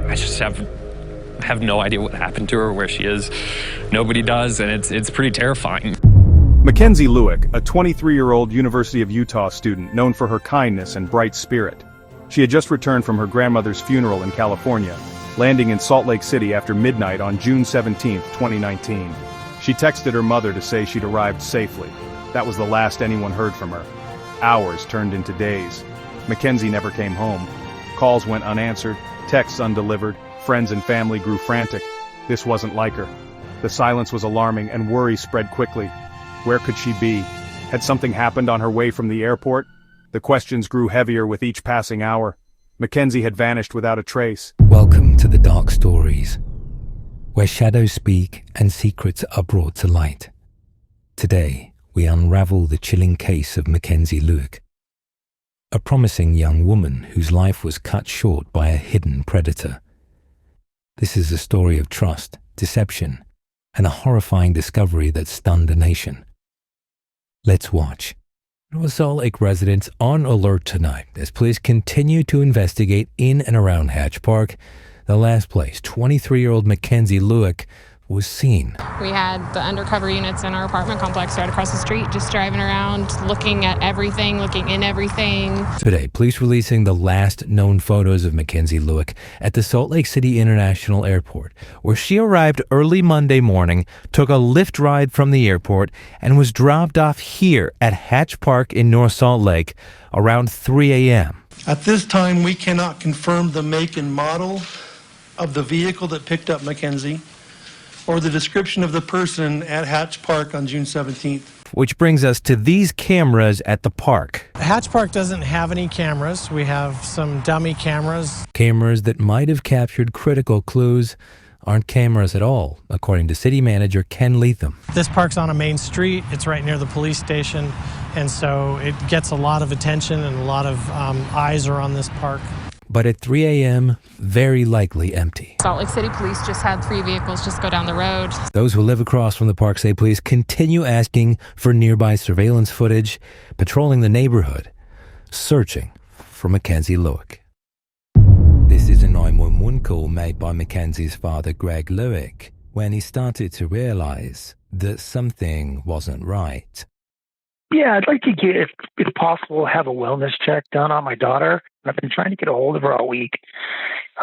I just have no idea what happened to her, where she is. Nobody does, and it's pretty terrifying. McKenzie Lueck, a 23-year-old University of Utah student known for her kindness and bright spirit. She had just returned from her grandmother's funeral in California, landing in Salt Lake City after midnight on June 17, 2019. She texted her mother to say she'd arrived safely. That was the last anyone heard from her. Hours turned into days. McKenzie never came home. Calls went unanswered, texts undelivered, friends and family grew frantic. This wasn't like her. The silence was alarming and worry spread quickly. Where could she be? Had something happened on her way from the airport? The questions grew heavier with each passing hour. McKenzie had vanished without a trace. Welcome to the Dark Stories, where shadows speak and secrets are brought to light. Today, we unravel the chilling case of McKenzie Lueck, a promising young woman whose life was cut short by a hidden predator. This is a story of trust, deception, and a horrifying discovery that stunned a nation. Let's watch. Salt Lake residents on alert tonight as police continue to investigate in and around Hatch Park, the last place 23-year-old McKenzie Lueck was seen. We had the undercover units in our apartment complex right across the street, just driving around, looking at everything, looking in everything. Today, police releasing the last known photos of McKenzie Lueck at the Salt Lake City International Airport, where she arrived early Monday morning, took a Lyft ride from the airport, and was dropped off here at Hatch Park in North Salt Lake around 3 a.m. At this time, we cannot confirm the make and model of the vehicle that picked up McKenzie, or the description of the person at Hatch Park on June 17th. Which brings us to these cameras at the park. Hatch Park doesn't have any cameras. We have some dummy cameras. Cameras that might have captured critical clues aren't cameras at all, according to city manager Ken Leatham. This park's on a main street. It's right near the police station, and so it gets a lot of attention and a lot of eyes are on this park. But at 3 a.m., very likely empty. Salt Lake City police just had 3 vehicles just go down the road. Those who live across from the park say police continue asking for nearby surveillance footage, patrolling the neighborhood, searching for McKenzie Lueck. This is a 911 call made by McKenzie's father, Greg Lueck, when he started to realize that something wasn't right. Yeah, I'd like to get, if possible, have a wellness check done on my daughter. I've been trying to get a hold of her all week.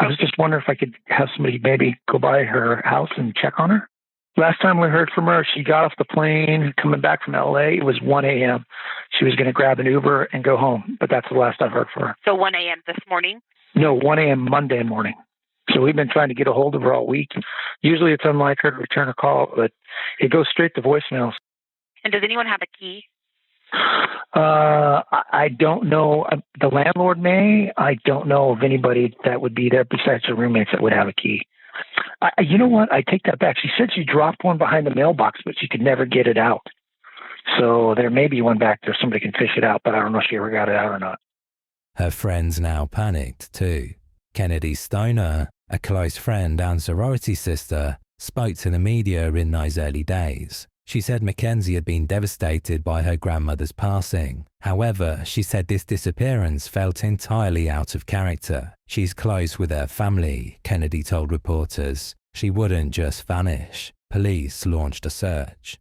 I was just wondering if I could have somebody maybe go by her house and check on her. Last time we heard from her, she got off the plane coming back from LA. It was 1 a.m. She was going to grab an Uber and go home, but that's the last I've heard from her. So 1 a.m. this morning? No, 1 a.m. Monday morning. So we've been trying to get a hold of her all week. Usually it's unlike her to return a call, but it goes straight to voicemails. And does anyone have a key? I don't know. The landlord may. I don't know of anybody that would be there besides her roommates that would have a key. You know what? I take that back. She said she dropped one behind the mailbox, but she could never get it out. So there may be one back there. Somebody can fish it out, but I don't know if she ever got it out or not. Her friends now panicked too. Kennedy Stoner, a close friend and sorority sister, spoke to the media in those early days. She said McKenzie had been devastated by her grandmother's passing. However, she said this disappearance felt entirely out of character. She's close with her family, Kennedy told reporters. She wouldn't just vanish. Police launched a search.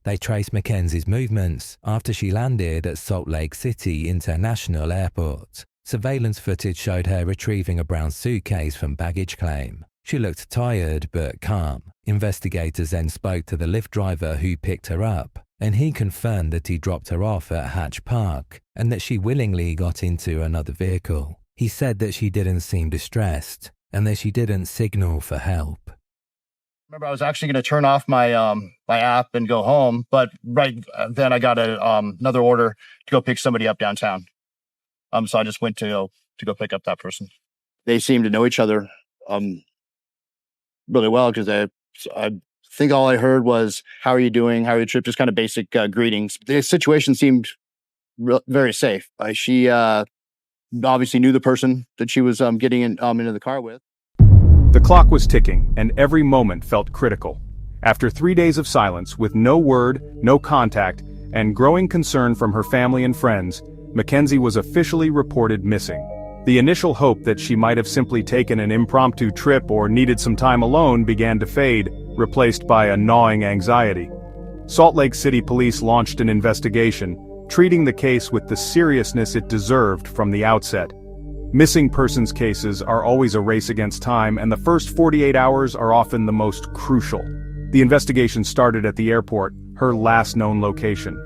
They traced McKenzie's movements after she landed at Salt Lake City International Airport. Surveillance footage showed her retrieving a brown suitcase from baggage claim. She looked tired but calm. Investigators then spoke to the Lyft driver who picked her up, and he confirmed that he dropped her off at Hatch Park and that she willingly got into another vehicle. He said that she didn't seem distressed and that she didn't signal for help. Remember, I was actually going to turn off my my app and go home, but right then I got another order to go pick somebody up downtown. So I just went to go pick up that person. They seemed to know each other really well, because I think all I heard was, "How are you doing? How are your trip?" Just kind of basic greetings. The situation seemed very safe. She obviously knew the person that she was getting into the car with. The clock was ticking, and every moment felt critical. After 3 days of silence, with no word, no contact, and growing concern from her family and friends, McKenzie was officially reported missing. The initial hope that she might have simply taken an impromptu trip or needed some time alone began to fade, replaced by a gnawing anxiety. Salt Lake City police launched an investigation, treating the case with the seriousness it deserved from the outset. Missing persons cases are always a race against time, and the first 48 hours are often the most crucial. The investigation started at the airport, her last known location.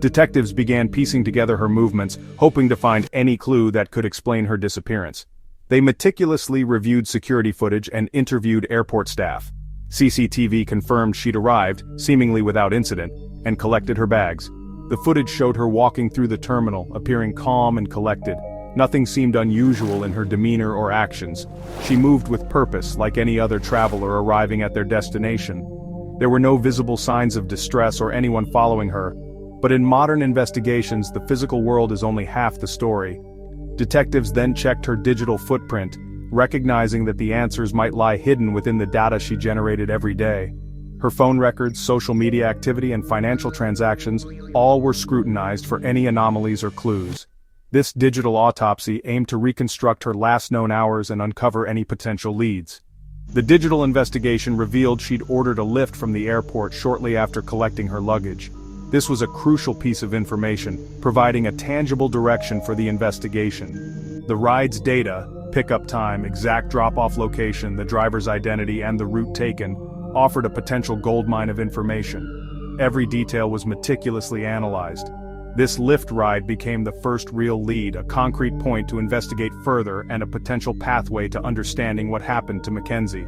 Detectives began piecing together her movements, hoping to find any clue that could explain her disappearance. They meticulously reviewed security footage and interviewed airport staff. CCTV confirmed she'd arrived, seemingly without incident, and collected her bags. The footage showed her walking through the terminal, appearing calm and collected. Nothing seemed unusual in her demeanor or actions. She moved with purpose, like any other traveler arriving at their destination. There were no visible signs of distress or anyone following her. But in modern investigations, the physical world is only half the story. Detectives then checked her digital footprint, recognizing that the answers might lie hidden within the data she generated every day. Her phone records, social media activity, and financial transactions all were scrutinized for any anomalies or clues. This digital autopsy aimed to reconstruct her last known hours and uncover any potential leads. The digital investigation revealed she'd ordered a Lyft from the airport shortly after collecting her luggage. This was a crucial piece of information, providing a tangible direction for the investigation. The ride's data, pickup time, exact drop-off location, the driver's identity, and the route taken, offered a potential goldmine of information. Every detail was meticulously analyzed. This Lyft ride became the first real lead, a concrete point to investigate further and a potential pathway to understanding what happened to McKenzie.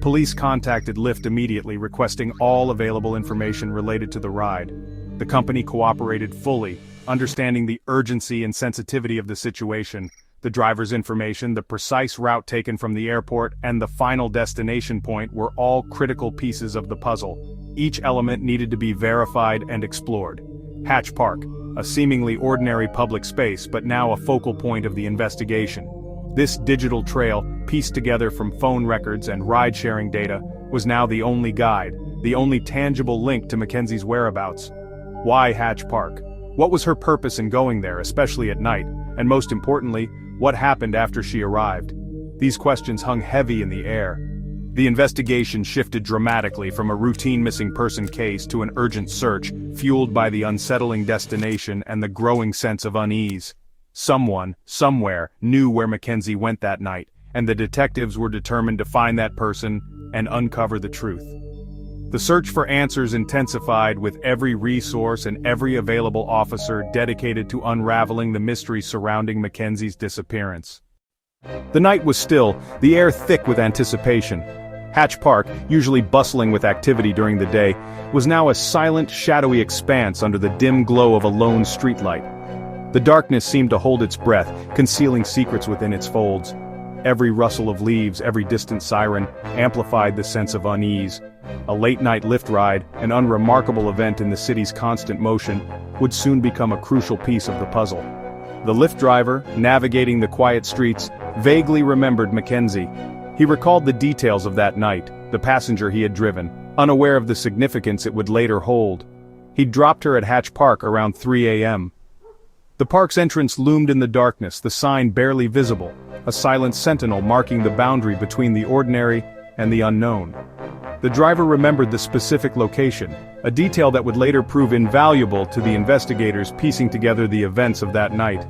Police contacted Lyft immediately, requesting all available information related to the ride. The company cooperated fully, understanding the urgency and sensitivity of the situation. The driver's information, the precise route taken from the airport, and the final destination point were all critical pieces of the puzzle. Each element needed to be verified and explored. Hatch Park, a seemingly ordinary public space but now a focal point of the investigation. This digital trail, pieced together from phone records and ride-sharing data, was now the only guide, the only tangible link to McKenzie's whereabouts. Why Hatch Park? What was her purpose in going there, especially at night? And most importantly, what happened after she arrived? These questions hung heavy in the air. The investigation shifted dramatically from a routine missing person case to an urgent search, fueled by the unsettling destination and the growing sense of unease. Someone, somewhere, knew where McKenzie went that night, and the detectives were determined to find that person and uncover the truth. The search for answers intensified, with every resource and every available officer dedicated to unraveling the mystery surrounding McKenzie's disappearance. The night was still, the air thick with anticipation. Hatch Park, usually bustling with activity during the day, was now a silent, shadowy expanse under the dim glow of a lone streetlight. The darkness seemed to hold its breath, concealing secrets within its folds. Every rustle of leaves, every distant siren, amplified the sense of unease. A late-night Lyft ride, an unremarkable event in the city's constant motion, would soon become a crucial piece of the puzzle. The Lyft driver, navigating the quiet streets, vaguely remembered McKenzie. He recalled the details of that night, the passenger he had driven, unaware of the significance it would later hold. He'd dropped her at Hatch Park around 3 a.m. The park's entrance loomed in the darkness, the sign barely visible, a silent sentinel marking the boundary between the ordinary and the unknown. The driver remembered the specific location, a detail that would later prove invaluable to the investigators piecing together the events of that night.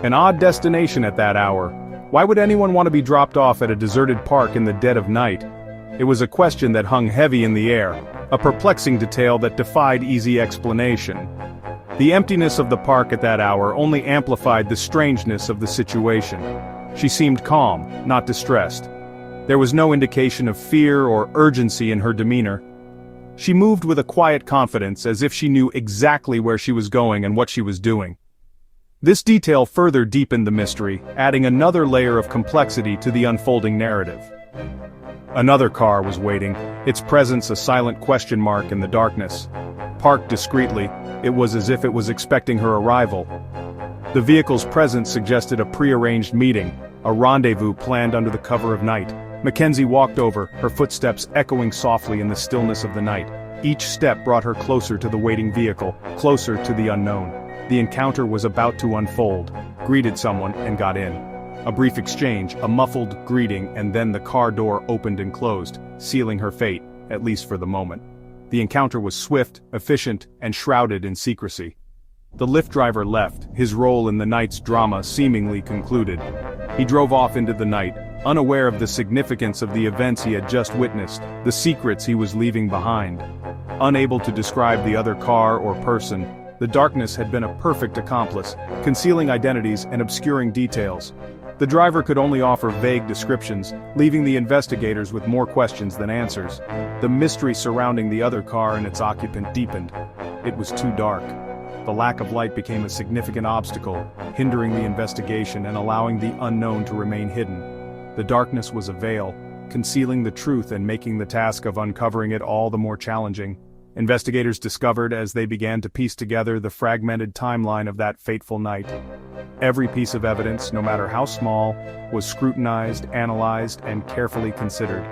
An odd destination at that hour. Why would anyone want to be dropped off at a deserted park in the dead of night? It was a question that hung heavy in the air, a perplexing detail that defied easy explanation. The emptiness of the park at that hour only amplified the strangeness of the situation. She seemed calm, not distressed. There was no indication of fear or urgency in her demeanor. She moved with a quiet confidence, as if she knew exactly where she was going and what she was doing. This detail further deepened the mystery, adding another layer of complexity to the unfolding narrative. Another car was waiting, its presence a silent question mark in the darkness. Parked discreetly, it was as if it was expecting her arrival. The vehicle's presence suggested a prearranged meeting, a rendezvous planned under the cover of night. McKenzie walked over, her footsteps echoing softly in the stillness of the night. Each step brought her closer to the waiting vehicle, closer to the unknown. The encounter was about to unfold, greeted someone, and got in. A brief exchange, a muffled greeting, and then the car door opened and closed, sealing her fate, at least for the moment. The encounter was swift, efficient, and shrouded in secrecy. The Lyft driver left, his role in the night's drama seemingly concluded. He drove off into the night, unaware of the significance of the events he had just witnessed, the secrets he was leaving behind. Unable to describe the other car or person, the darkness had been a perfect accomplice, concealing identities and obscuring details. The driver could only offer vague descriptions, leaving the investigators with more questions than answers. The mystery surrounding the other car and its occupant deepened. It was too dark. The lack of light became a significant obstacle, hindering the investigation and allowing the unknown to remain hidden. The darkness was a veil, concealing the truth and making the task of uncovering it all the more challenging. Investigators discovered as they began to piece together the fragmented timeline of that fateful night. Every piece of evidence, no matter how small, was scrutinized, analyzed, and carefully considered.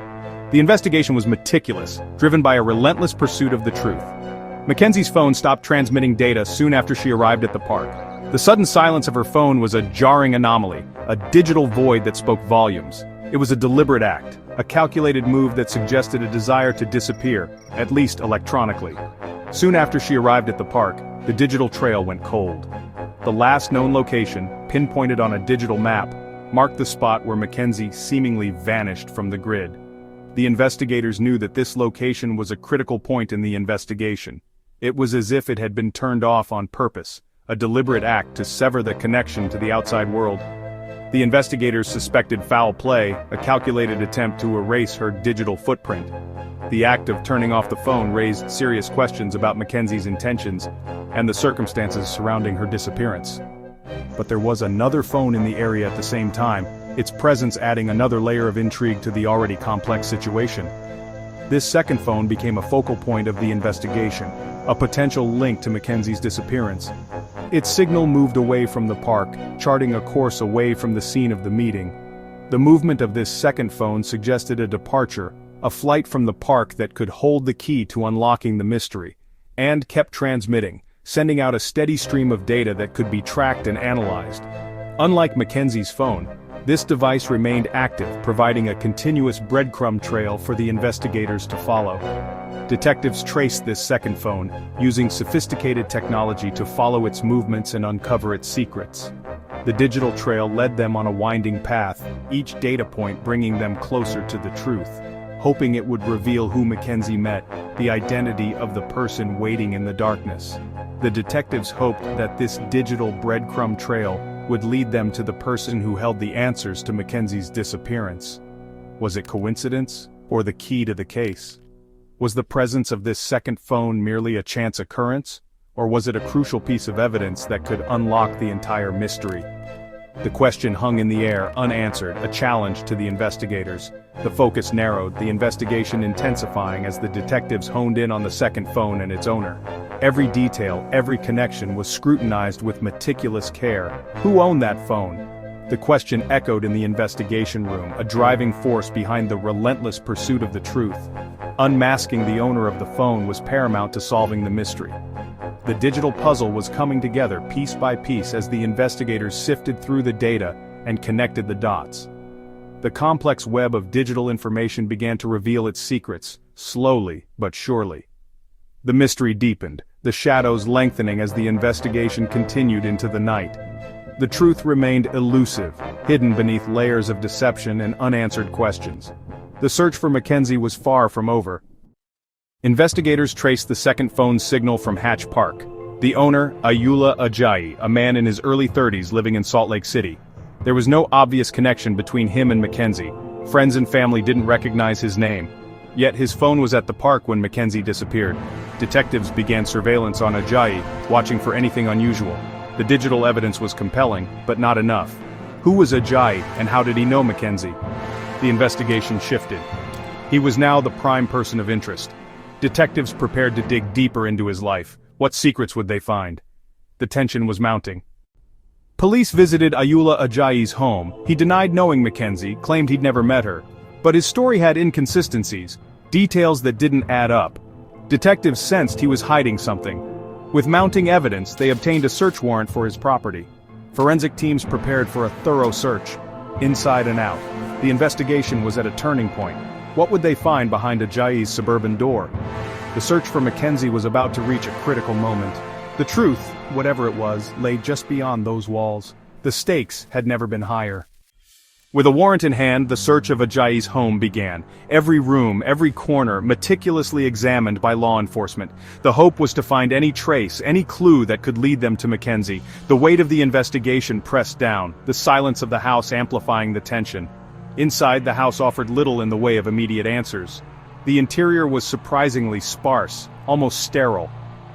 The investigation was meticulous, driven by a relentless pursuit of the truth. McKenzie's phone stopped transmitting data soon after she arrived at the park. The sudden silence of her phone was a jarring anomaly, a digital void that spoke volumes. It was a deliberate act, a calculated move that suggested a desire to disappear, at least electronically. Soon after she arrived at the park, the digital trail went cold. The last known location, pinpointed on a digital map, marked the spot where McKenzie seemingly vanished from the grid. The investigators knew that this location was a critical point in the investigation. It was as if it had been turned off on purpose, a deliberate act to sever the connection to the outside world. The investigators suspected foul play, a calculated attempt to erase her digital footprint. The act of turning off the phone raised serious questions about McKenzie's intentions and the circumstances surrounding her disappearance. But there was another phone in the area at the same time, its presence adding another layer of intrigue to the already complex situation. This second phone became a focal point of the investigation, a potential link to McKenzie's disappearance. Its signal moved away from the park, charting a course away from the scene of the meeting. The movement of this second phone suggested a departure, a flight from the park that could hold the key to unlocking the mystery, and kept transmitting, sending out a steady stream of data that could be tracked and analyzed. Unlike McKenzie's phone, this device remained active, providing a continuous breadcrumb trail for the investigators to follow. Detectives traced this second phone, using sophisticated technology to follow its movements and uncover its secrets. The digital trail led them on a winding path, each data point bringing them closer to the truth, hoping it would reveal who McKenzie met, the identity of the person waiting in the darkness. The detectives hoped that this digital breadcrumb trail would lead them to the person who held the answers to McKenzie's disappearance. Was it coincidence, or the key to the case? Was the presence of this second phone merely a chance occurrence, or was it a crucial piece of evidence that could unlock the entire mystery? The question hung in the air, unanswered, a challenge to the investigators. The focus narrowed, the investigation intensifying as the detectives honed in on the second phone and its owner. Every detail, every connection was scrutinized with meticulous care. Who owned that phone? The question echoed in the investigation room, a driving force behind the relentless pursuit of the truth. Unmasking the owner of the phone was paramount to solving the mystery. The digital puzzle was coming together piece by piece as the investigators sifted through the data and connected the dots. The complex web of digital information began to reveal its secrets, slowly but surely. The mystery deepened, the shadows lengthening as the investigation continued into the night. The truth remained elusive, hidden beneath layers of deception and unanswered questions. The search for McKenzie was far from over. Investigators traced the second phone's signal from Hatch Park. The owner, Aula Aayi, a man in his early 30s living in Salt Lake City. There was no obvious connection between him and McKenzie. Friends and family didn't recognize his name. Yet his phone was at the park when McKenzie disappeared. Detectives began surveillance on Aayi, watching for anything unusual. The digital evidence was compelling, but not enough. Who was Aayi, and how did he know McKenzie? The investigation shifted. He was now the prime person of interest. Detectives prepared to dig deeper into his life. What secrets would they find? The tension was mounting. Police visited Aula Aayi's home. He denied knowing McKenzie, claimed he'd never met her. But his story had inconsistencies, details that didn't add up. Detectives sensed he was hiding something. With mounting evidence, they obtained a search warrant for his property. Forensic teams prepared for a thorough search. inside and out. The investigation was at a turning point. What would they find behind Aayi's suburban door? The search for McKenzie was about to reach a critical moment. The truth, whatever it was, lay just beyond those walls. The stakes had never been higher. With a warrant in hand, the search of Aayi's home began. Every room, every corner, meticulously examined by law enforcement. The hope was to find any trace, any clue that could lead them to McKenzie. The weight of the investigation pressed down, the silence of the house amplifying the tension. Inside, the house offered little in the way of immediate answers. The interior was surprisingly sparse, almost sterile.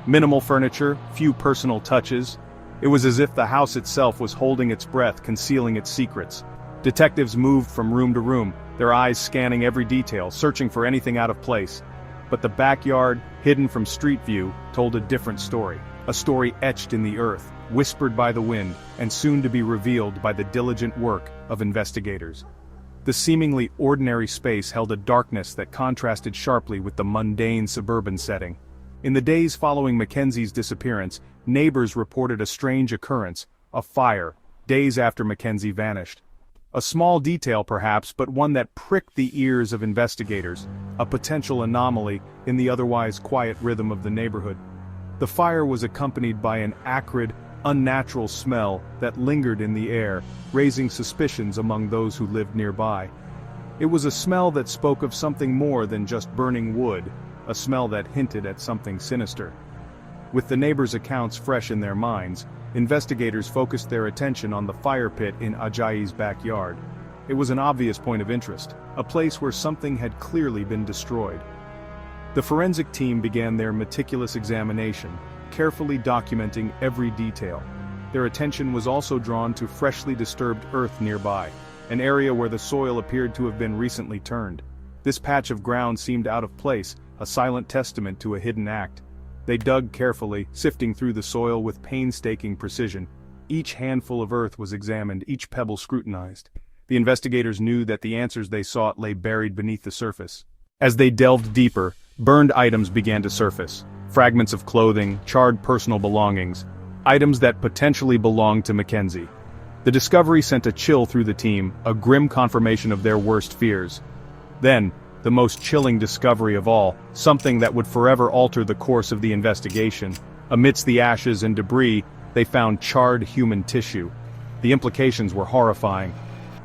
Minimal furniture, few personal touches. It was as if the house itself was holding its breath, concealing its secrets. Detectives moved from room to room, their eyes scanning every detail, searching for anything out of place. But the backyard, hidden from street view, told a different story. A story etched in the earth, whispered by the wind, and soon to be revealed by the diligent work of investigators. The seemingly ordinary space held a darkness that contrasted sharply with the mundane suburban setting. In the days following Mackenzie's disappearance, neighbors reported a strange occurrence, a fire, days after McKenzie vanished. A small detail perhaps, but one that pricked the ears of investigators, a potential anomaly in the otherwise quiet rhythm of the neighborhood. The fire was accompanied by an acrid, unnatural smell that lingered in the air, raising suspicions among those who lived nearby. It was a smell that spoke of something more than just burning wood, a smell that hinted at something sinister. With the neighbors' accounts fresh in their minds, investigators focused their attention on the fire pit in Aayi's backyard. It was an obvious point of interest, a place where something had clearly been destroyed. The forensic team began their meticulous examination, carefully documenting every detail. Their attention was also drawn to freshly disturbed earth nearby, an area where the soil appeared to have been recently turned. This patch of ground seemed out of place, a silent testament to a hidden act. They dug carefully, sifting through the soil with painstaking precision. Each handful of earth was examined, each pebble scrutinized. The investigators knew that the answers they sought lay buried beneath the surface. As they delved deeper, burned items began to surface. Fragments of clothing, charred personal belongings, items that potentially belonged to McKenzie. The discovery sent a chill through the team, a grim confirmation of their worst fears. Then, the most chilling discovery of all, something that would forever alter the course of the investigation. Amidst the ashes and debris, they found charred human tissue. The implications were horrifying.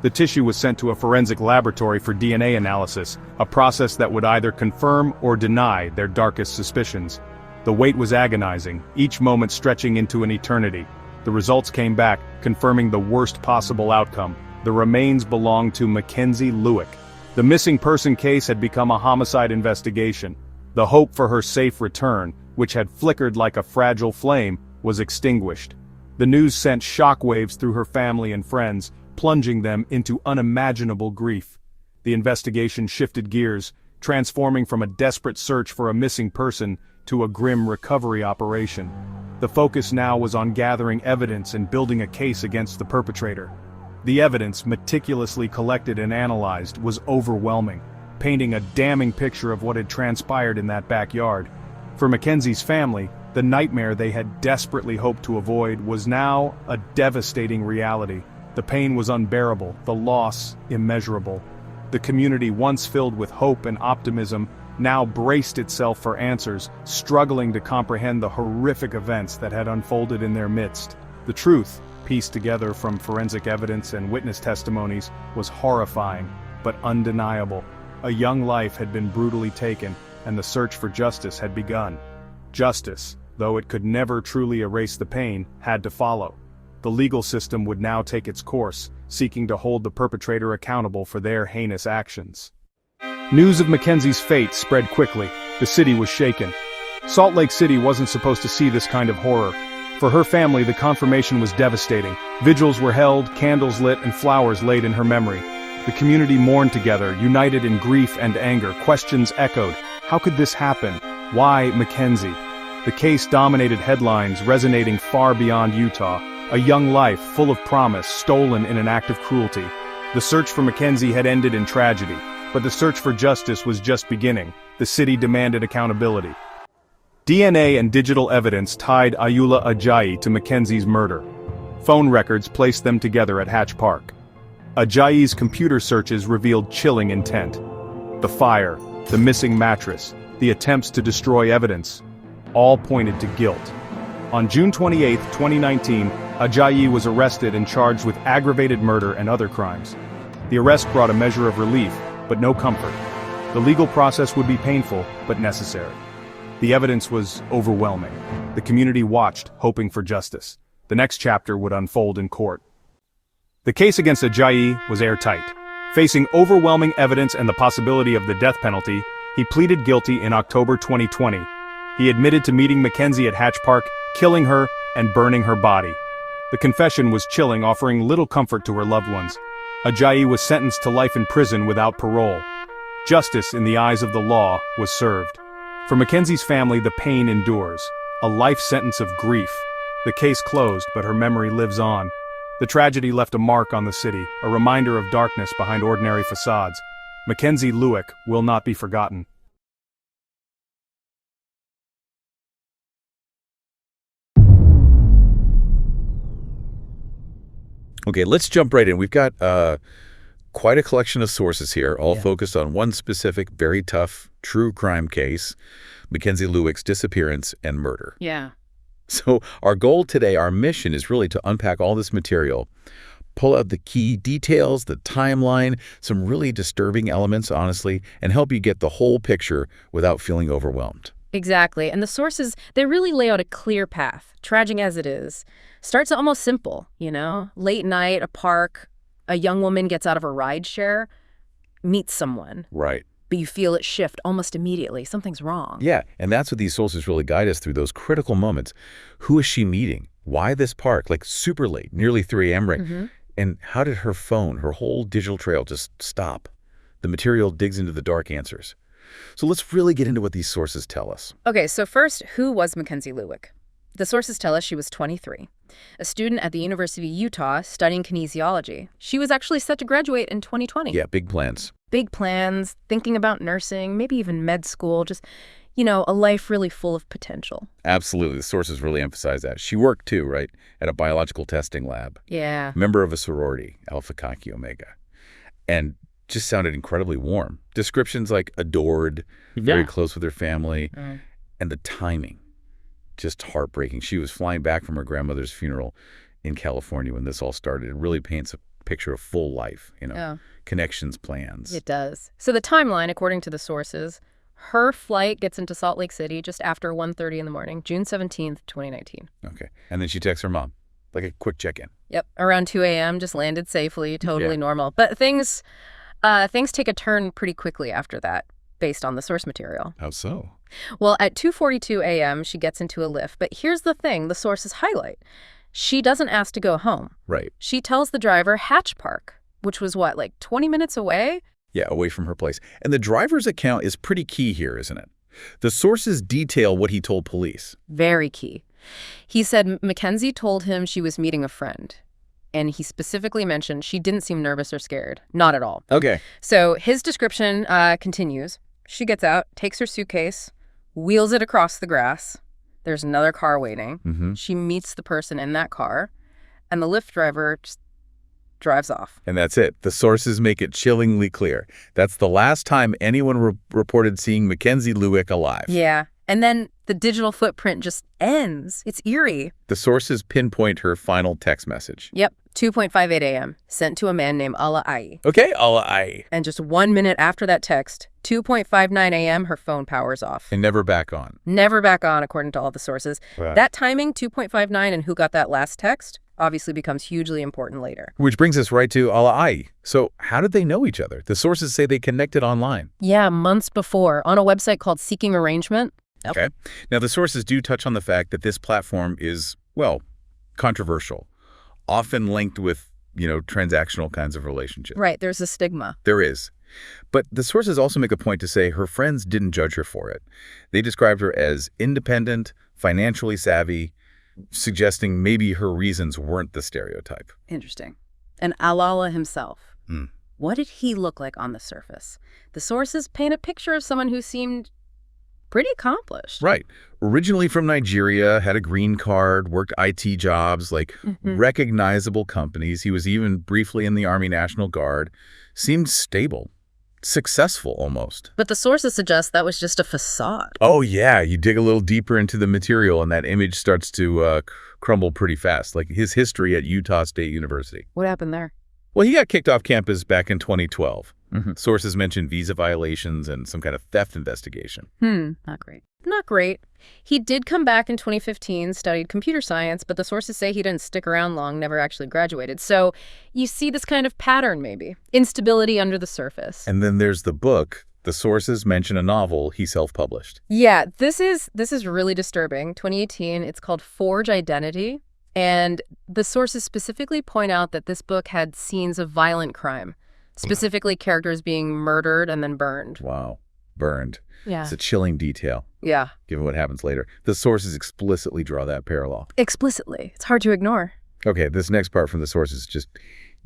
The tissue was sent to a forensic laboratory for DNA analysis, a process that would either confirm or deny their darkest suspicions. The wait was agonizing, each moment stretching into an eternity. The results came back, confirming the worst possible outcome. The remains belonged to McKenzie Lueck. The missing person case had become a homicide investigation. The hope for her safe return, which had flickered like a fragile flame, was extinguished. The news sent shockwaves through her family and friends, plunging them into unimaginable grief. The investigation shifted gears, transforming from a desperate search for a missing person to a grim recovery operation. The focus now was on gathering evidence and building a case against the perpetrator. The evidence, meticulously collected and analyzed, was overwhelming, painting a damning picture of what had transpired in that backyard. For Mackenzie's family, the nightmare they had desperately hoped to avoid was now a devastating reality. The pain was unbearable, the loss immeasurable. The community, once filled with hope and optimism, now braced itself for answers, struggling to comprehend the horrific events that had unfolded in their midst. The truth, pieced together from forensic evidence and witness testimonies, was horrifying, but undeniable. A young life had been brutally taken, and the search for justice had begun. Justice, though it could never truly erase the pain, had to follow. The legal system would now take its course, seeking to hold the perpetrator accountable for their heinous actions. News of Mackenzie's fate spread quickly. The city was shaken. Salt Lake City wasn't supposed to see this kind of horror. For her family, the confirmation was devastating. Vigils were held, candles lit, and flowers laid in her memory. The community mourned together, united in grief and anger. Questions echoed. How could this happen? Why McKenzie? The case dominated headlines, resonating far beyond Utah. A young life, full of promise, stolen in an act of cruelty. The search for McKenzie had ended in tragedy, but the search for justice was just beginning. The city demanded accountability. DNA and digital evidence tied Aula Aayi to McKenzie's murder. Phone records placed them together at Hatch Park. Aayi's computer searches revealed chilling intent. The fire, the missing mattress, the attempts to destroy evidence, all pointed to guilt. On June 28, 2019, Aayi was arrested and charged with aggravated murder and other crimes. The arrest brought a measure of relief, but no comfort. The legal process would be painful, but necessary. The evidence was overwhelming. The community watched, hoping for justice. The next chapter would unfold in court. The case against Aayi was airtight. Facing overwhelming evidence and the possibility of the death penalty, he pleaded guilty in October 2020. He admitted to meeting McKenzie at Hatch Park, killing her, and burning her body. The confession was chilling, offering little comfort to her loved ones. Aayi was sentenced to life in prison without parole. Justice, in the eyes of the law, was served. For McKenzie's family, the pain endures. A life sentence of grief. The case closed, but her memory lives on. The tragedy left a mark on the city, a reminder of darkness behind ordinary facades. McKenzie Lueck will not be forgotten. Okay, let's jump right in. We've got quite a collection of sources here, all focused on one specific, very tough, true crime case, McKenzie Lueck's disappearance and murder. Yeah. So our goal today, our mission, is really to unpack all this material, pull out the key details, the timeline, some really disturbing elements, honestly, and help you get the whole picture without feeling overwhelmed. Exactly. And the sources, they really lay out a clear path, tragic as it is. Starts almost simple, you know? Late night, a park, a young woman gets out of a rideshare, meets someone. Right. But you feel it shift almost immediately. Something's wrong. Yeah, and that's what these sources really guide us through, those critical moments. Who is she meeting? Why this park? Like super late, nearly 3 a.m., right? Mm-hmm. And how did her phone, her whole digital trail just stop? The material digs into the dark answers. So let's really get into what these sources tell us. Okay, so first, who was McKenzie Lueck? The sources tell us she was 23, a student at the University of Utah studying kinesiology. She was actually set to graduate in 2020. Yeah, big plans. Big plans, thinking about nursing, maybe even med school, just, you know, a life really full of potential. Absolutely. The sources really emphasize that. She worked, too, right, at a biological testing lab. Yeah. Member of a sorority, Alpha Chi Omega. And just sounded incredibly warm. Descriptions like adored, very close with her family, and the timing, just heartbreaking. She was flying back from her grandmother's funeral in California when this all started. It really paints a picture of full life, you know, connections, plans. It does. So the timeline, according to the sources, her flight gets into Salt Lake City just after 1:30 in the morning, June 17th, 2019. Okay. And then she texts her mom, like a quick check-in. Yep. Around 2 a.m., just landed safely, totally normal. But things take a turn pretty quickly after that, based on the source material. How so? Well, at 2:42 a.m., she gets into a Lyft. But here's the thing the sources highlight. She doesn't ask to go home. Right. She tells the driver Hatch Park, which was what, like 20 minutes away? Yeah, away from her place. And the driver's account is pretty key here, isn't it? The sources detail what he told police. Very key. He said McKenzie told him she was meeting a friend. And he specifically mentioned she didn't seem nervous or scared. Not at all. Okay. So his description continues. She gets out, takes her suitcase, wheels it across the grass. There's another car waiting. Mm-hmm. She meets the person in that car, and the Lyft driver just drives off. And that's it. The sources make it chillingly clear. That's the last time anyone reported seeing McKenzie Lueck alive. Yeah. And then the digital footprint just ends. It's eerie. The sources pinpoint her final text message. Yep. 2:58 a.m. Sent to a man named Aula Aayi. Okay, Aula Aayi. And just 1 minute after that text, 2:59 a.m., her phone powers off. And never back on. Never back on, according to all the sources. Wow. That timing, 2:59, and who got that last text, obviously becomes hugely important later. Which brings us right to Aula Aayi. So how did they know each other? The sources say they connected online. Yeah, months before, on a website called Seeking Arrangement. Yep. Okay. Now, the sources do touch on the fact that this platform is, well, controversial, often linked with, you know, transactional kinds of relationships. Right, there's a stigma. There is. But the sources also make a point to say her friends didn't judge her for it. They described her as independent, financially savvy, suggesting maybe her reasons weren't the stereotype. Interesting. And Aula himself, what did he look like on the surface? The sources paint a picture of someone who seemed pretty accomplished. Right. Originally from Nigeria, had a green card, worked IT jobs, like recognizable companies. He was even briefly in the Army National Guard. Seemed stable. Successful almost. But the sources suggest that was just a facade. Oh, yeah. You dig a little deeper into the material and that image starts to crumble pretty fast, like his history at Utah State University. What happened there? Well, he got kicked off campus back in 2012. Sources mentioned visa violations and some kind of theft investigation. Not great. Not great. He did come back in 2015, studied computer science, but the sources say he didn't stick around long, never actually graduated. So you see this kind of pattern, maybe. Instability under the surface. And then there's the book. The sources mention a novel he self-published. Yeah, this is really disturbing. 2018, it's called Forge Identity. And the sources specifically point out that this book had scenes of violent crime, specifically characters being murdered and then burned. Wow. Burned. Yeah. It's a chilling detail. Yeah. Given what happens later. The sources explicitly draw that parallel. Explicitly. It's hard to ignore. Okay, this next part from the sources is just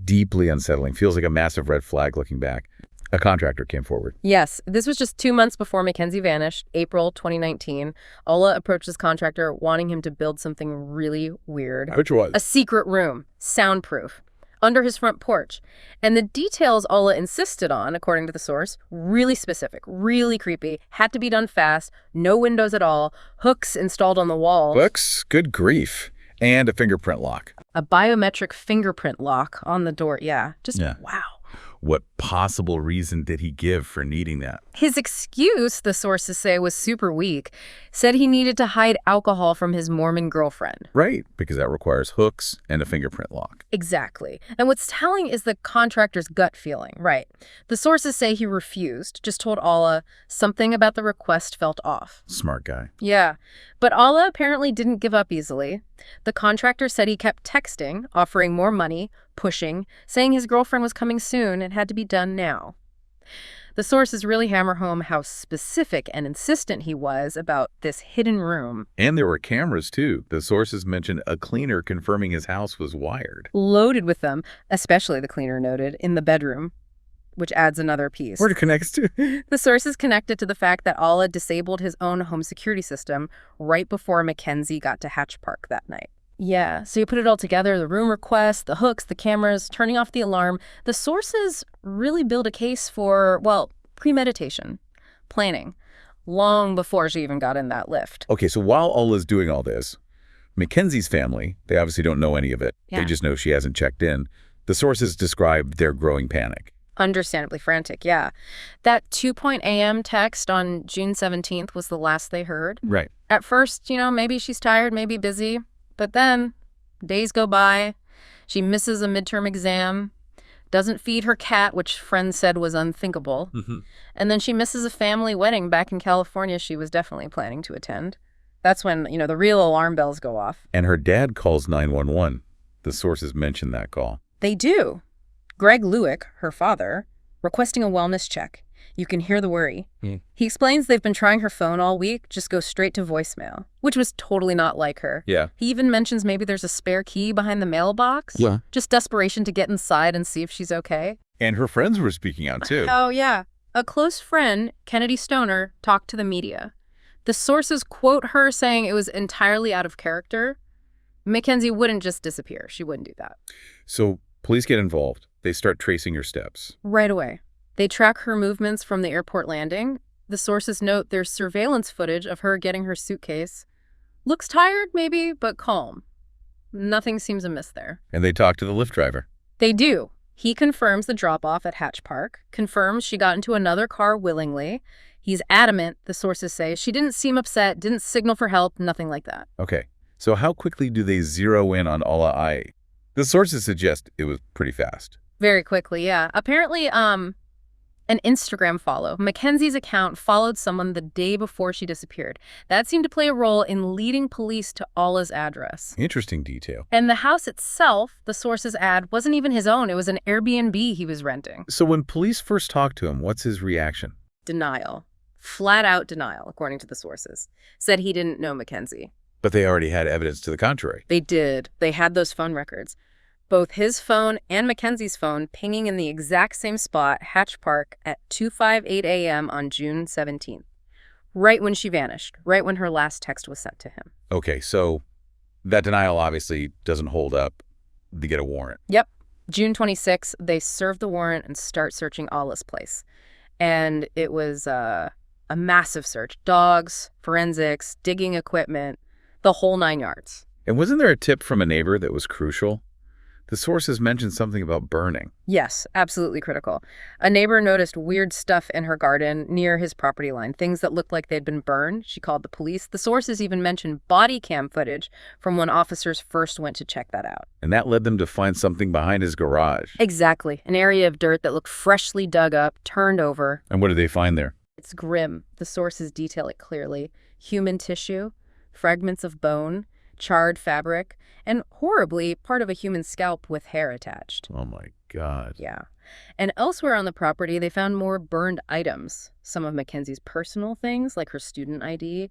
deeply unsettling. Feels like a massive red flag looking back. A contractor came forward. Yes. This was just 2 months before McKenzie vanished, April 2019. Aula approached this contractor wanting him to build something really weird. Which was? A secret room, soundproof, under his front porch. And the details Aula insisted on, according to the source, really specific, really creepy, had to be done fast, no windows at all, hooks installed on the walls. Hooks? Good grief. And a fingerprint lock. A biometric fingerprint lock on the door. Yeah. Wow. What possible reason did he give for needing that? His excuse, the sources say, was super weak. Said he needed to hide alcohol from his Mormon girlfriend. Right, because that requires hooks and a fingerprint lock. Exactly. And what's telling is the contractor's gut feeling. Right. The sources say he refused, just told Aula something about the request felt off. Smart guy. Yeah. But Aula apparently didn't give up easily. The contractor said he kept texting, offering more money, pushing, saying his girlfriend was coming soon and had to be done now. The sources really hammer home how specific and insistent he was about this hidden room. And there were cameras, too. The sources mentioned a cleaner confirming his house was wired. Loaded with them, especially the cleaner noted, in the bedroom, which adds another piece. Where it connects to? The sources connected to the fact that Aula disabled his own home security system right before McKenzie got to Hatch Park that night. Yeah, so you put it all together, the room request, the hooks, the cameras, turning off the alarm. The sources really build a case for, well, premeditation, planning, long before she even got in that Lyft. Okay, so while Aula's doing all this, McKenzie's family, they obviously don't know any of it. Yeah. They just know she hasn't checked in. The sources describe their growing panic. Understandably frantic, yeah. That 2 a.m. text on June 17th was the last they heard. Right. At first, maybe she's tired, maybe busy. But then days go by. She misses a midterm exam, doesn't feed her cat, which friends said was unthinkable. And then she misses a family wedding back in California she was definitely planning to attend. That's when, the real alarm bells go off. And her dad calls 911. The sources mention that call. They do. Greg Lueck, her father, requesting a wellness check. You can hear the worry. He explains they've been trying her phone all week, just go straight to voicemail, which was totally not like her. Yeah. He even mentions maybe there's a spare key behind the mailbox. Yeah. Just desperation to get inside and see if she's okay. And her friends were speaking out, too. Oh, yeah. A close friend, Kennedy Stoner, talked to the media. The sources quote her saying it was entirely out of character. McKenzie wouldn't just disappear. She wouldn't do that. So police get involved. They start tracing her steps. Right away. They track her movements from the airport landing. The sources note there's surveillance footage of her getting her suitcase. Looks tired, maybe, but calm. Nothing seems amiss there. And they talk to the Lyft driver. They do. He confirms the drop-off at Hatch Park, confirms she got into another car willingly. He's adamant, the sources say. She didn't seem upset, didn't signal for help, nothing like that. Okay, so how quickly do they zero in on Aula Aayi? The sources suggest it was pretty fast. Very quickly, yeah. Apparently, an Instagram follow. McKenzie's account followed someone the day before she disappeared. That seemed to play a role in leading police to Aula's address. Interesting detail. And the house itself, the source's ad, wasn't even his own. It was an Airbnb he was renting. So when police first talked to him, what's his reaction? Denial. Flat out denial, according to the sources. Said he didn't know McKenzie. But they already had evidence to the contrary. They did. They had those phone records. Both his phone and McKenzie's phone pinging in the exact same spot, Hatch Park, at 2:58 a.m. on June 17th. right when she vanished, right when her last text was sent to him. Okay, so that denial obviously doesn't hold up. They get a warrant. Yep. June 26, they serve the warrant and start searching Aula's place. And it was a massive search. Dogs, forensics, digging equipment, the whole 9 yards. And wasn't there a tip from a neighbor that was crucial? The sources mentioned something about burning. Yes, absolutely critical. A neighbor noticed weird stuff in her garden near his property line, things that looked like they'd been burned. She called the police. The sources even mentioned body cam footage from when officers first went to check that out. And that led them to find something behind his garage. Exactly. An area of dirt that looked freshly dug up, turned over. And what did they find there? It's grim. The sources detail it clearly. Human tissue, fragments of bone, charred fabric, and horribly, part of a human scalp with hair attached. Oh my God. Yeah. And elsewhere on the property, they found more burned items. Some of Mackenzie's personal things, like her student ID,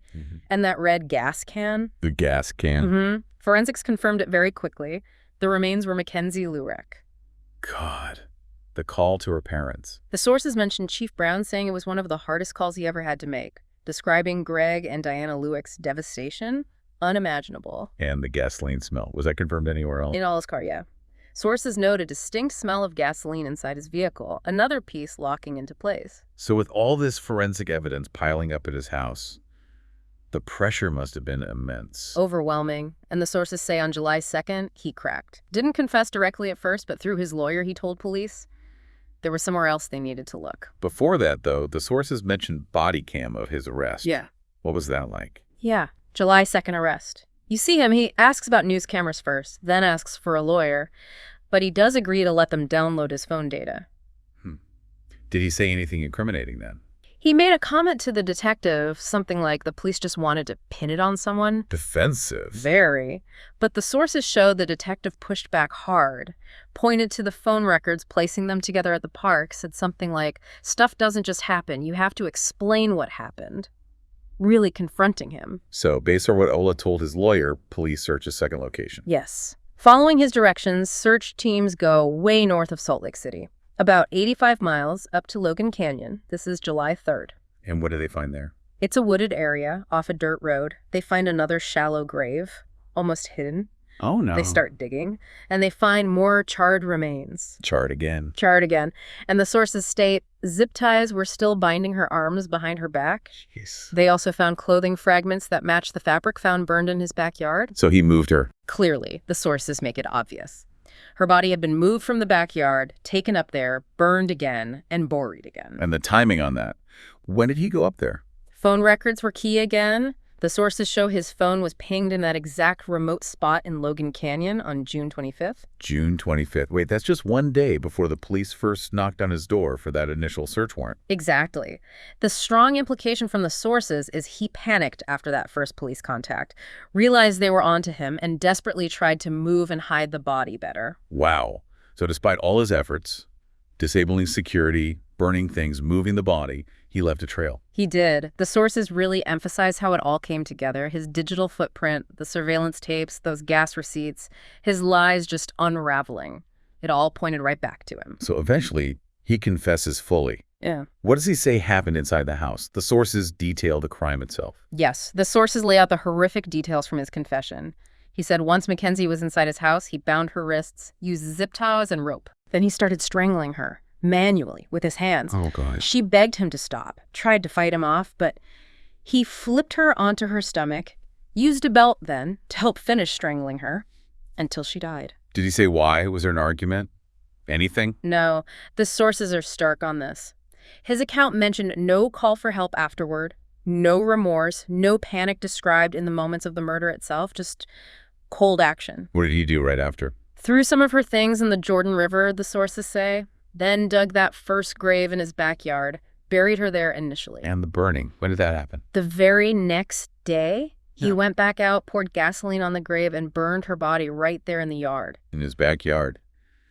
and that red gas can. The gas can? Forensics confirmed it very quickly. The remains were McKenzie Lueck. God. The call to her parents. The sources mentioned Chief Brown saying it was one of the hardest calls he ever had to make, describing Greg and Diana Lueck's devastation. Unimaginable. And the gasoline smell. Was that confirmed anywhere else? In Aula's car, yeah. Sources note a distinct smell of gasoline inside his vehicle, another piece locking into place. So with all this forensic evidence piling up at his house, the pressure must have been immense. Overwhelming. And the sources say on July 2nd, he cracked. Didn't confess directly at first, but through his lawyer, he told police there was somewhere else they needed to look. Before that, though, the sources mentioned body cam of his arrest. Yeah. What was that like? Yeah. July 2nd arrest. You see him, he asks about news cameras first, then asks for a lawyer, but he does agree to let them download his phone data. Did he say anything incriminating then? He made a comment to the detective, something like the police just wanted to pin it on someone. Defensive. Very. But the sources show the detective pushed back hard, pointed to the phone records, placing them together at the park, said something like, stuff doesn't just happen, you have to explain what happened. Really confronting him. So, based on what Aula told his lawyer, police search a second location. Yes. Following his directions, search teams go way north of Salt Lake City, about 85 miles up to Logan Canyon. This is July 3rd. And what do they find there? It's a wooded area off a dirt road. They find another shallow grave, almost hidden. Oh, no. They start digging, and they find more charred remains. Charred again. Charred again. And the sources state zip ties were still binding her arms behind her back. Jeez. They also found clothing fragments that match the fabric found burned in his backyard. So he moved her. Clearly, the sources make it obvious. Her body had been moved from the backyard, taken up there, burned again, and buried again. And the timing on that. When did he go up there? Phone records were key again. The sources show his phone was pinged in that exact remote spot in Logan Canyon on June 25th. June 25th. Wait, that's just one day before the police first knocked on his door for that initial search warrant. Exactly. The strong implication from the sources is he panicked after that first police contact, realized they were onto him, and desperately tried to move and hide the body better. Wow. So despite all his efforts, disabling security, burning things, moving the body, he left a trail. He did. The sources really emphasize how it all came together. His digital footprint, the surveillance tapes, those gas receipts, his lies just unraveling. It all pointed right back to him. So eventually, he confesses fully. Yeah. What does he say happened inside the house? The sources detail the crime itself. Yes. The sources lay out the horrific details from his confession. He said once Mackenzie was inside his house, he bound her wrists, used zip ties and rope. Then he started strangling her. Manually, with his hands. Oh, God. She begged him to stop, tried to fight him off, but he flipped her onto her stomach, used a belt then to help finish strangling her, until she died. Did he say why? Was there an argument? Anything? No, the sources are stark on this. His account mentioned no call for help afterward, no remorse, no panic described in the moments of the murder itself, just cold action. What did he do right after? Threw some of her things in the Jordan River, the sources say. Then dug that first grave in his backyard, buried her there initially. And the burning. When did that happen? The very next day, he went back out, poured gasoline on the grave, and burned her body right there in the yard. In his backyard.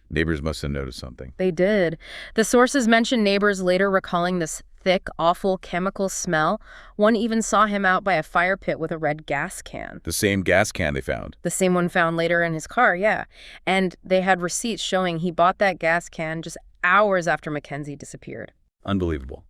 Neighbors must have noticed something. They did. The sources mentioned neighbors later recalling this thick, awful chemical smell. One even saw him out by a fire pit with a red gas can. The same gas can they found? The same one found later in his car, yeah. And they had receipts showing he bought that gas can just hours after Mackenzie disappeared. Unbelievable.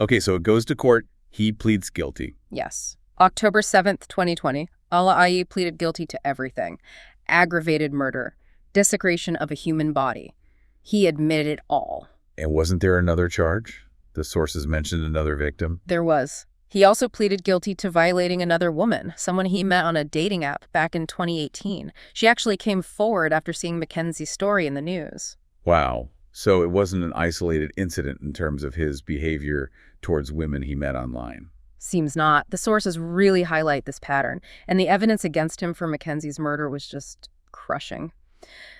Okay, so it goes to court. He pleads guilty. Yes. October 7th, 2020, Aula Aayi pleaded guilty to everything. Aggravated murder, desecration of a human body. He admitted it all. And wasn't there another charge? The sources mentioned another victim. There was. He also pleaded guilty to violating another woman, someone he met on a dating app back in 2018. She actually came forward after seeing McKenzie's story in the news. Wow. So it wasn't an isolated incident in terms of his behavior towards women he met online. Seems not. The sources really highlight this pattern, and the evidence against him for McKenzie's murder was just crushing.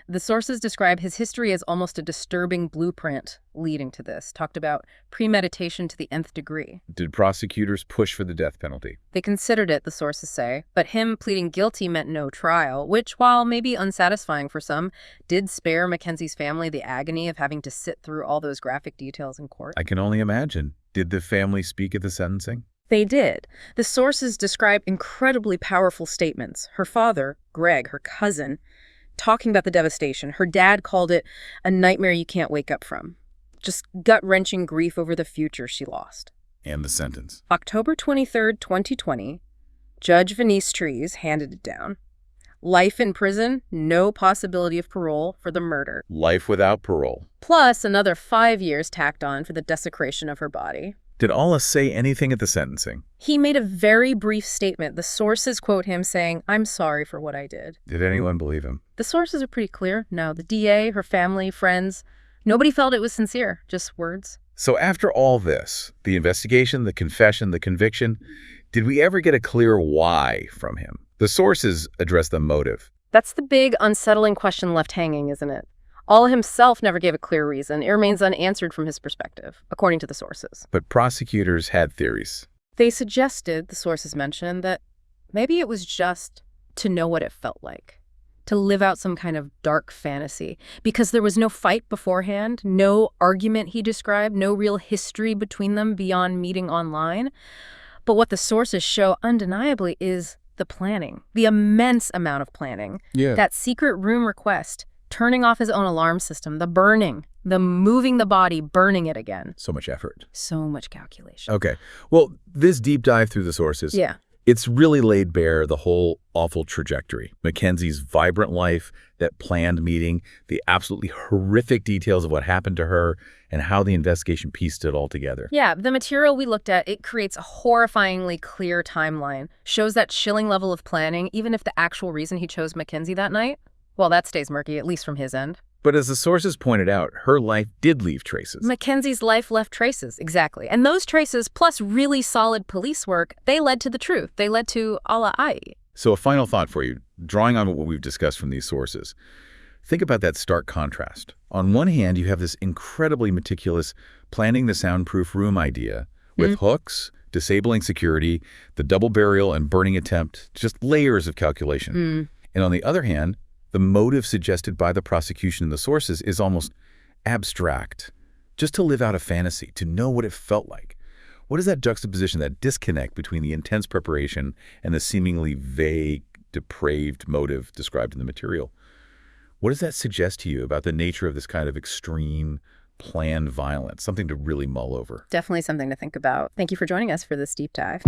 The sources describe his history as almost a disturbing blueprint leading to this, talked about premeditation to the nth degree. Did prosecutors push for the death penalty? They considered it, the sources say, but him pleading guilty meant no trial, which, while maybe unsatisfying for some, did spare McKenzie's family the agony of having to sit through all those graphic details in court. I can only imagine. Did the family speak at the sentencing? They did. The sources describe incredibly powerful statements. Her father, Greg, her cousin, talking about the devastation. Her dad called it a nightmare you can't wake up from. Just gut-wrenching grief over the future she lost. And the sentence. October 23rd, 2020, Judge Venice Trees handed it down. Life in prison, no possibility of parole for the murder. Life without parole. Plus another 5 years tacked on for the desecration of her body. Did Aula say anything at the sentencing? He made a very brief statement. The sources quote him saying, "I'm sorry for what I did." Did anyone believe him? The sources are pretty clear. No, the DA, her family, friends, nobody felt it was sincere, just words. So after all this, the investigation, the confession, the conviction, did we ever get a clear why from him? The sources address the motive. That's the big, unsettling question left hanging, isn't it? Aula himself never gave a clear reason. It remains unanswered from his perspective, according to the sources. But prosecutors had theories. They suggested, the sources mentioned, that maybe it was just to know what it felt like, to live out some kind of dark fantasy, because there was no fight beforehand, no argument, he described, no real history between them beyond meeting online. But what the sources show undeniably is the planning, the immense amount of planning. Yeah. That secret room request, turning off his own alarm system, the burning, the moving the body, burning it again. So much effort. So much calculation. Okay. Well, this deep dive through the sources, yeah, it's really laid bare the whole awful trajectory. McKenzie's vibrant life, that planned meeting, the absolutely horrific details of what happened to her, and how the investigation pieced it all together. Yeah, the material we looked at, it creates a horrifyingly clear timeline, shows that chilling level of planning, even if the actual reason he chose McKenzie that night, well, that stays murky, at least from his end. But as the sources pointed out, her life did leave traces. McKenzie's life left traces, exactly. And those traces, plus really solid police work, they led to the truth. They led to Aula Aayi. So a final thought for you, drawing on what we've discussed from these sources. Think about that stark contrast. On one hand, you have this incredibly meticulous planning the soundproof room idea with hooks, disabling security, the double burial and burning attempt, just layers of calculation. And on the other hand, the motive suggested by the prosecution and the sources is almost abstract, just to live out a fantasy, to know what it felt like. What is that juxtaposition, that disconnect between the intense preparation and the seemingly vague, depraved motive described in the material? What does that suggest to you about the nature of this kind of extreme, planned violence? Something to really mull over. Definitely something to think about. Thank you for joining us for this deep dive.